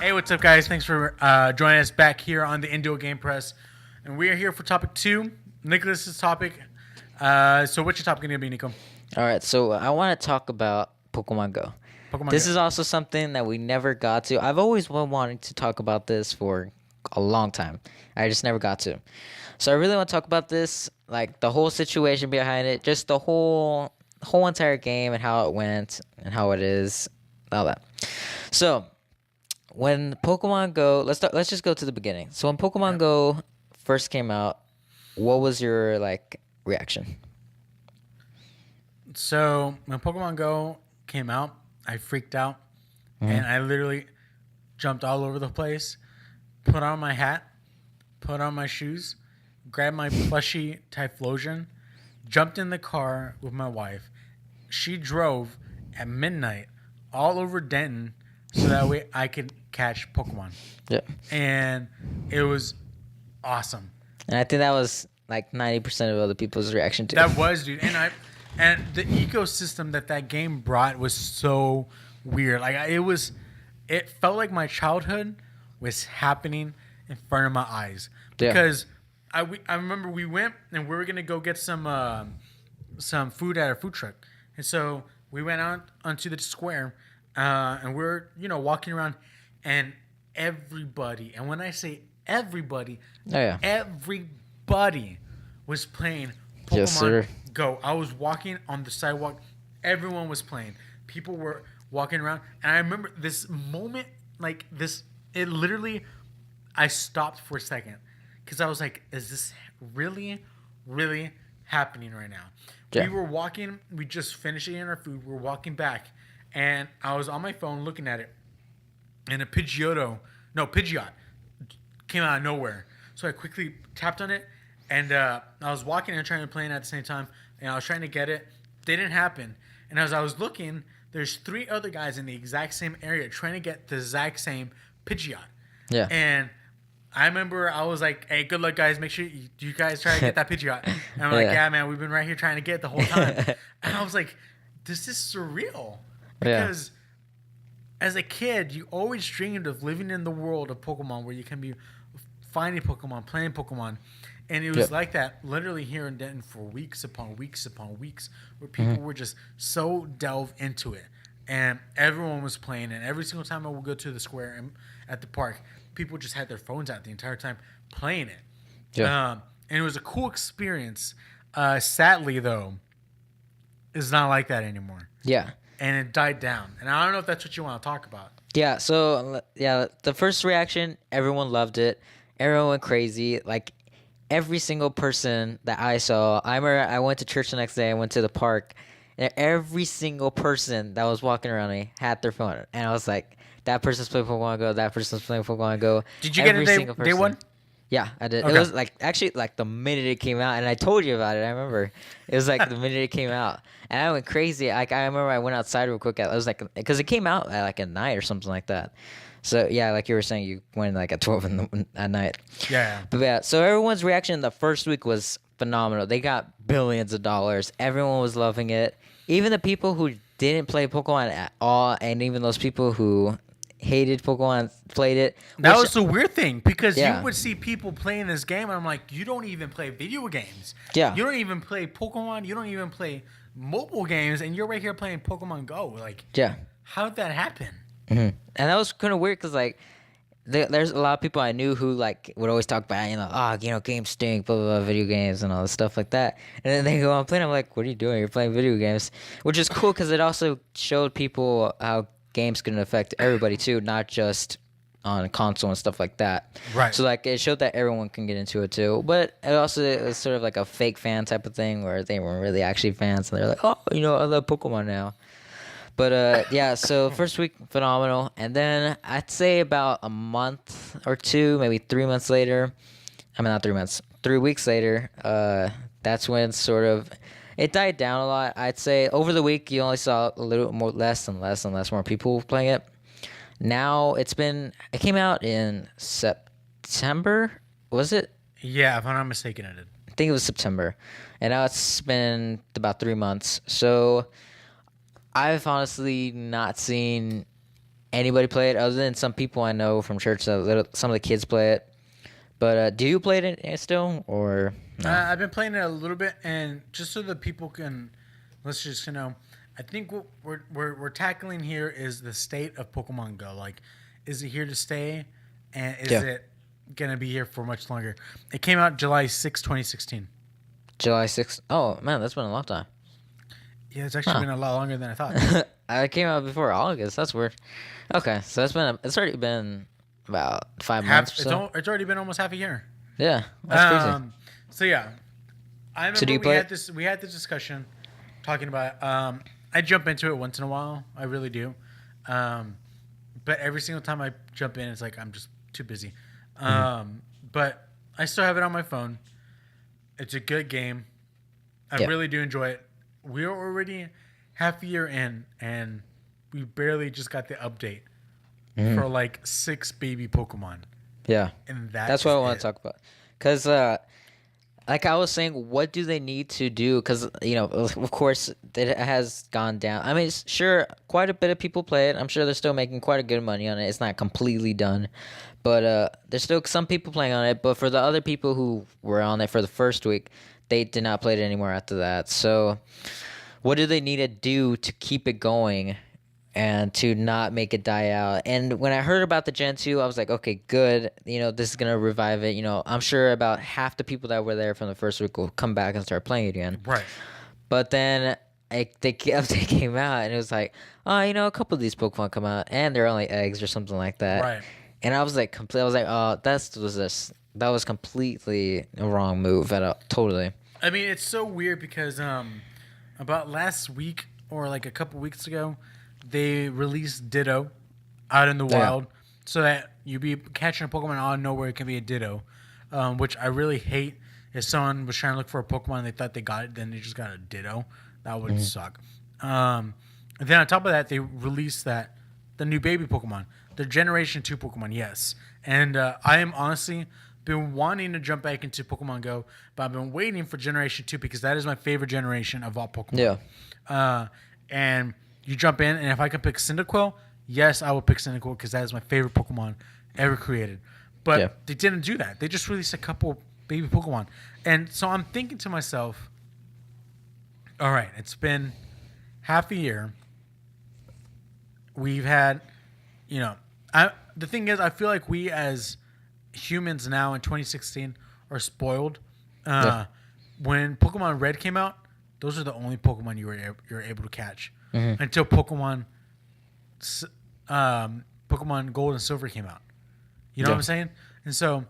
Hey, what's up, guys? Thanks for joining us back here on the INDUOGAMEPRESS. And we are here for topic 2, Nicholas's topic. So what's your topic going to be, Nico? All right, so I want to talk about Pokemon Go. Pokemon This Go. is also something that we never got to. I've always been wanting to talk about this for a long time. I just never got to. So I really want to talk about this, like the whole situation behind it, just the whole entire game and how it went and how it is, all that. So when Pokemon Go, let's just go to the beginning. So when Pokemon Yep. Go first came out, what was your reaction? So when Pokemon Go came out, I freaked out. And I literally jumped all over the place, put on my hat, put on my shoes, grabbed my plushie Typhlosion, jumped in the car with my wife. She drove at midnight all over Denton so that way I could catch Pokemon. Yeah. And it was awesome. And I think that was like 90% of other people's reaction to it. That was, dude. And the ecosystem that game brought was so weird. It felt like my childhood was happening in front of my eyes Yeah. because I remember we went and we were gonna go get some food at a food truck, and so we went out onto the square, and we're walking around, and everybody, and when I say everybody, Oh, yeah. everybody was playing Pokemon Yes, sir. Go. I was walking on the sidewalk, everyone was playing. People were walking around, and I remember this moment, like this. It literally, I stopped for a second because I was like, "Is this really, really happening right now?" Yeah. We were walking. We just finished eating our food. We were walking back, and I was on my phone looking at it, and a Pidgeot came out of nowhere. So I quickly tapped on it, and I was walking and trying to play it at the same time, and I was trying to get it. They didn't happen. And as I was looking, there's 3 other guys in the exact same area trying to get the exact same Pidgeot. Yeah. And I remember I was like, "Hey, good luck, guys. Make sure you guys try to get that Pidgeot." And I'm like, Yeah. "Yeah, man, we've been right here trying to get it the whole time." And I was like, "This is surreal," Yeah. because as a kid, you always dreamed of living in the world of Pokemon where you can be finding Pokemon, playing Pokemon. And it was Yep. like that literally here in Denton for weeks upon weeks upon weeks where people were just so delved into it. And everyone was playing. And every single time I would go to the square and at the park, people just had their phones out the entire time playing it. Yeah. And it was a cool experience. Sadly, though, it's not like that anymore. Yeah. And it died down. And I don't know if that's what you want to talk about. Yeah. So, yeah, the first reaction, everyone loved it. Everyone went crazy. Like, every single person that I saw, I remember I went to church the next day. I went to the park. And every single person that was walking around me had their phone. And I was like, that person's playing Pokemon Go. That person's playing Pokemon Go. Did you get Every it single day person. one? Yeah, I did. Okay. It was actually the minute it came out, and I told you about it. I remember it was like the minute it came out, and I went crazy. I remember I went outside real quick. I was like, because it came out at night or something like that. So yeah, like you were saying, you went at 12 at night. Yeah. But yeah, so everyone's reaction the first week was phenomenal. They got billions of dollars. Everyone was loving it. Even the people who didn't play Pokemon at all, and even those people who hated Pokemon played it. That which- was the weird thing because Yeah. you would see people playing this game, and I'm like, you don't even play video games. Yeah. You don't even play Pokemon. You don't even play mobile games, and you're right here playing Pokemon Go. Like, yeah. how did that happen? And that was kind of weird because there's a lot of people I knew who would always talk about games stink, blah blah blah, video games and all this stuff like that. And then they go on playing. I'm like, what are you doing? You're playing video games, which is cool because it also showed people how games can affect everybody too, not just on console and stuff like that. Right. So it showed that everyone can get into it too, but it was sort of like a fake fan type of thing where they weren't really actually fans and they're like, oh, I love Pokemon now. But yeah, so first week phenomenal, and then I'd say about a month or two, maybe 3 months later. I mean, not 3 months, 3 weeks later. That's when sort of it died down a lot. I'd say over the week you only saw a little more, less and less and less more people playing it. Now it came out in September, was it? Yeah, if I'm not mistaken, it did. I think it was September, and now it's been about 3 months. So I've honestly not seen anybody play it other than some people I know from church. Some of the kids play it. But do you play it still or no? I've been playing it a little bit, and just so that people can, let's just I think what we're tackling here is the state of Pokemon Go. Like, is it here to stay, and is it gonna be here for much longer? It came out July 6, 2016. July 6th. Oh man, that's been a long time. Yeah, it's actually been a lot longer than I thought. I came out before August. That's weird. Okay, so it's already been about 5 months or so. It's already been almost half a year. Yeah, that's crazy. So yeah, I remember do you we had this discussion talking about it. I jump into it once in a while. I really do. But every single time I jump in, it's like I'm just too busy. But I still have it on my phone. It's a good game. I really do enjoy it. We're already half a year in, and we barely just got the update for like 6 baby Pokemon. Yeah. And that's what I want to talk about. Because, like I was saying, what do they need to do? Because, of course, it has gone down. I mean, sure, quite a bit of people play it. I'm sure they're still making quite a good money on it. It's not completely done. But there's still some people playing on it. But for the other people who were on it for the first week, they did not play it anymore after that. So what do they need to do to keep it going and to not make it die out? And when I heard about the Gen 2, I was like, okay, good. This is going to revive it. I'm sure about half the people that were there from the first week will come back and start playing it again. Right. But then the update came out, and it was like, a couple of these Pokemon come out, and they're only eggs or something like that. Right. And I was like, oh, that was completely a wrong move at all. Totally. I mean, it's so weird because about last week or like a couple weeks ago, they released Ditto out in the wild so that you be catching a Pokemon out of nowhere. It can be a Ditto, which I really hate. If someone was trying to look for a Pokemon and they thought they got it, then they just got a Ditto. That would suck. And then on top of that, they released the new baby Pokemon, the Generation 2 Pokemon, yes. And I am honestly been wanting to jump back into Pokemon Go, but I've been waiting for Generation 2 because that is my favorite generation of all Pokemon. Yeah. And you jump in, and if I can pick Cyndaquil, yes, I will pick Cyndaquil because that is my favorite Pokemon ever created. But they didn't do that. They just released a couple baby Pokemon. And so I'm thinking to myself, all right, it's been half a year. We've had, the thing is, I feel like we as humans now in 2016 are spoiled. When Pokemon Red came out, those are the only Pokemon you were able to catch until Pokemon Gold and Silver came out. You know what I'm saying? And so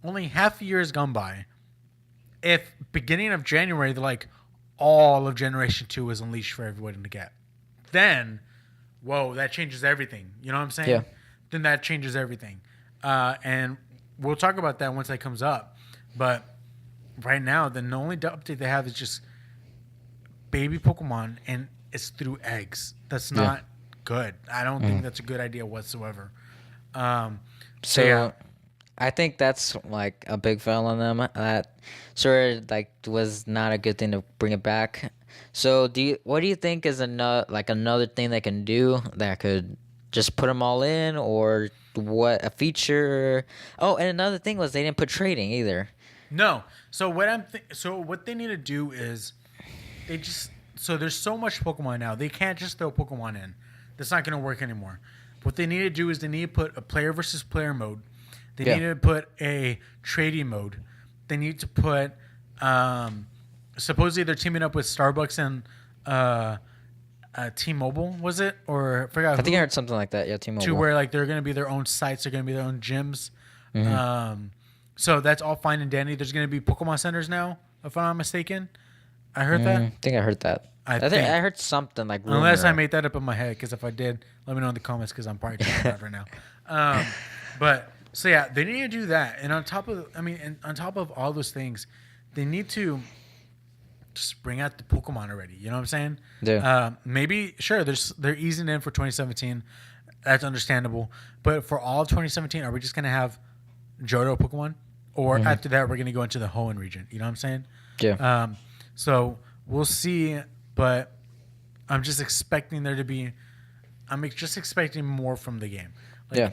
only half a year has gone by. If beginning of January, they're like, all of Generation 2 is unleashed for everyone to get, then, whoa, that changes everything. You know what I'm saying? Yeah. Then that changes everything. And we'll talk about that once that comes up. But right now, the only update they have is just baby Pokemon, and it's through eggs. That's not good. I don't think that's a good idea whatsoever. I think that's like a big fail on them. That was not a good thing to bring it back. So what do you think is another thing they can do that could just put them all in, or what a feature? Oh, and another thing was they didn't put trading either. No. So what they need to do is there's so much Pokemon now. They can't just throw Pokemon in. That's not going to work anymore. What they need to do is they need to put a player versus player mode. They need to put a trading mode. They need to put supposedly they're teaming up with Starbucks and T-Mobile, was it? Or I forgot. I think I heard something like that. Yeah, T-Mobile. To where like they're going to be their own sites, they're going to be their own gyms. So that's all fine and dandy. There's going to be Pokemon centers now, if I'm not mistaken. I heard that. I think I heard that. I think I heard something like. Unless I made that up in my head, because if I did, let me know in the comments, because I'm probably trying that right now. But so yeah, they need to do that, and on top of all those things, they need to just bring out the Pokemon already. You know what I'm saying? Yeah. Maybe they're easing in for 2017. That's understandable, but for all of 2017, are we just gonna have Johto Pokemon, or after that we're gonna go into the Hoenn region? You know what I'm saying? Yeah. So we'll see, but I'm just expecting there to be I'm just expecting more from the game. Like, Yeah.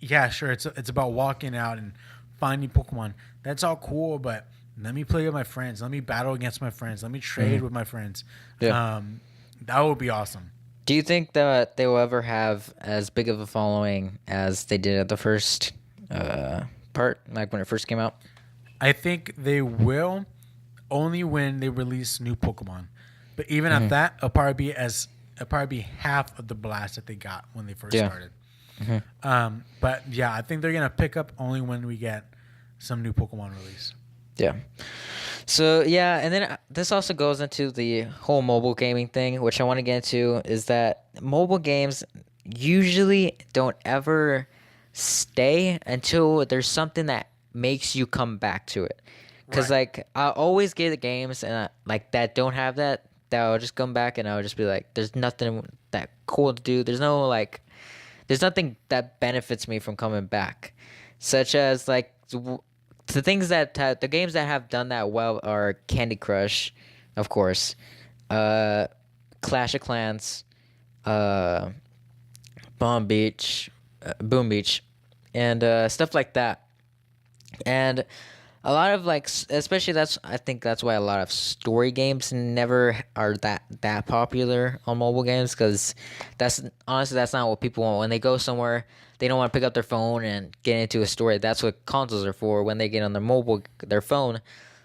yeah, sure, it's about walking out and finding Pokemon. That's all cool, but let me play with my friends. Let me battle against my friends. Let me trade with my friends. Yeah. That would be awesome. Do you think that they will ever have as big of a following as they did at the first part, like when it first came out? I think they will only when they release new Pokemon. But even at that, it'll probably be half of the blast that they got when they first Yeah. started. But yeah, I think they're gonna pick up only when we get some new Pokemon release. Yeah. So yeah, and then this also goes into the whole mobile gaming thing, which I want to get into, is that mobile games usually don't ever stay until there's something that makes you come back to it. Because Right. like I always get the games and like that don't have that I'll just come back and I'll just be like, there's nothing that cool to do. There's nothing that benefits me from coming back, such as like the things that the games that have done that well are Candy Crush, of course, Clash of Clans, Boom Beach, and stuff like that. And a lot of like, especially I think that's why a lot of story games never are that popular on mobile games, because that's not what people want when they go somewhere. They don't want to pick up their phone and get into a story. That's what consoles are for. When they get on their phone,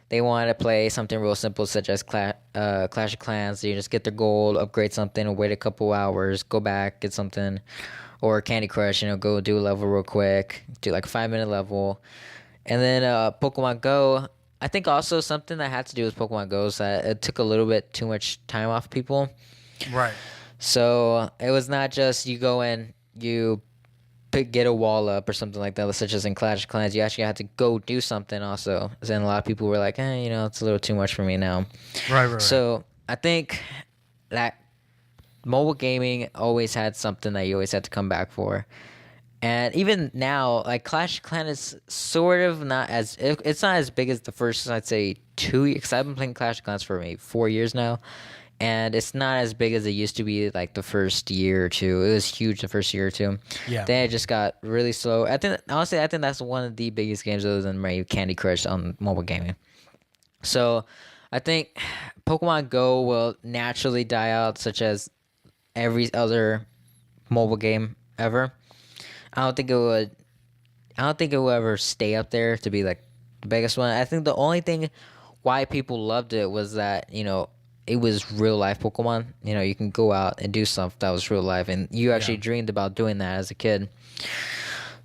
they want to play something real simple, such as Clash of Clans. You just get their gold, upgrade something, wait a couple hours, go back, get something, or Candy Crush. Go do a level real quick, do like a 5-minute level. And then Pokemon Go, I think also something that had to do with Pokemon Go is that it took a little bit too much time off people. Right. So it was not just you go in, you get a wall up or something like that, such as in Clash of Clans. You actually had to go do something also. And a lot of people were like, it's a little too much for me now. Right. So I think that mobile gaming always had something that you always had to come back for. And even now, like Clash of Clans is sort of not as it's not as big as the first, I'd say 2 years. Because I've been playing Clash of Clans for maybe 4 years now, and it's not as big as it used to be. Like the first year or two, it was huge the first year or two. Yeah. Then it just got really slow. I think that's one of the biggest games other than maybe Candy Crush on mobile gaming. So I think Pokemon Go will naturally die out, such as every other mobile game ever. I don't think it will ever stay up there to be like the biggest one. I think the only thing why people loved it was that, it was real life Pokemon. You can go out and do stuff that was real life, and you actually dreamed about doing that as a kid.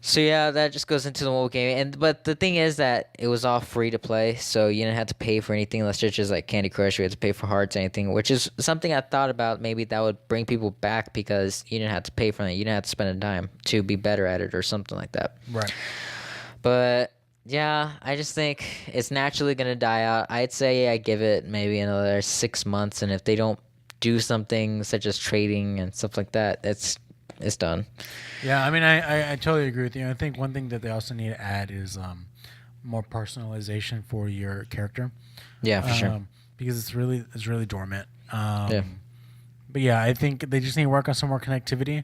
So yeah, that just goes into the mobile game. But the thing is that it was all free to play, so you didn't have to pay for anything. Let's just like Candy Crush, you had to pay for hearts or anything, which is something I thought about. Maybe that would bring people back because you didn't have to pay for it. You didn't have to spend a dime to be better at it or something like that. Right. But yeah, I just think it's naturally gonna die out. I'd say I give it maybe another 6 months, and if they don't do something such as trading and stuff like that, it's done. Yeah, I mean, I totally agree with you. I think one thing that they also need to add is more personalization for your character. Yeah, for sure. Because it's really dormant. Yeah. But yeah, I think they just need to work on some more connectivity.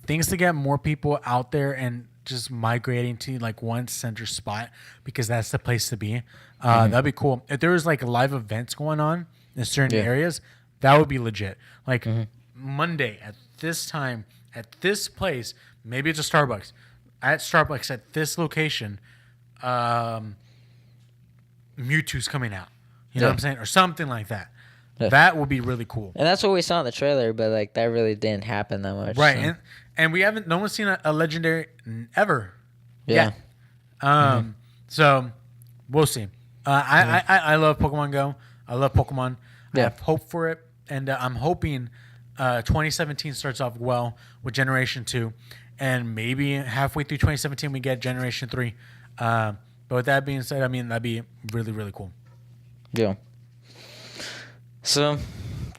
Things to get more people out there and just migrating to like one center spot, because that's the place to be. That'd be cool. If there was like live events going on in certain areas, that would be legit. Like Monday at this time at this place, maybe it's a Starbucks. At Starbucks at this location, Mewtwo's coming out. You know what I'm saying? Or something like that. Yeah. That would be really cool. And that's what we saw in the trailer, but like that really didn't happen that much. Right. So. And we haven't, no one's seen a legendary ever. Yeah. Yet. So we'll see. I love Pokemon Go. I love Pokemon. I have hope for it. And I'm hoping 2017 starts off well with Generation 2. And maybe halfway through 2017 we get Generation 3. But with that being said, I mean, that'd be really, really cool. Yeah. So,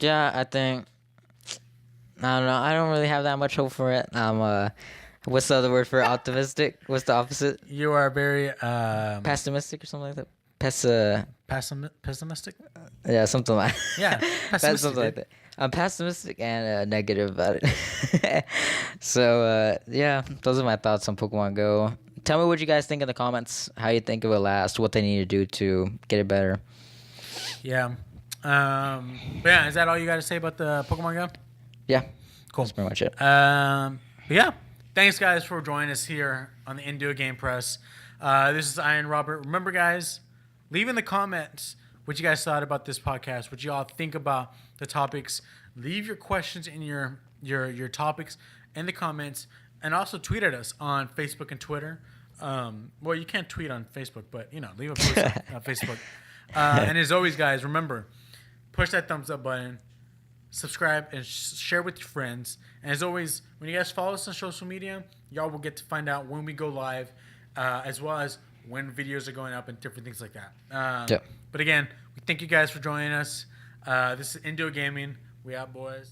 yeah, I think, I don't know. I don't really have that much hope for it. What's the other word for optimistic? What's the opposite? You are very Pessimistic or something like that? pessimistic. Yeah, something like Yeah, pessimistic. something like that. I'm pessimistic and negative about it. So yeah, those are my thoughts on Pokemon Go. Tell me what you guys think in the comments. How you think it will last? What they need to do to get it better? Yeah. But yeah, is that all you got to say about the Pokemon Go? Yeah, Cool. that's pretty much it. But yeah, thanks guys for joining us here on the Indio Game Press. This is Ian Robert. Remember, guys, leave in the comments what you guys thought about this podcast, what you all think about the topics. Leave your questions in your topics in the comments, and also tweet at us on Facebook and Twitter. Well, you can't tweet on Facebook, but leave a post on Facebook. And as always, guys, remember, push that thumbs up button, subscribe, and share with your friends. And as always, when you guys follow us on social media, y'all will get to find out when we go live, as well as when videos are going up and different things like that. Yep. But again, we thank you guys for joining us. This is Indio Gaming. We out, boys.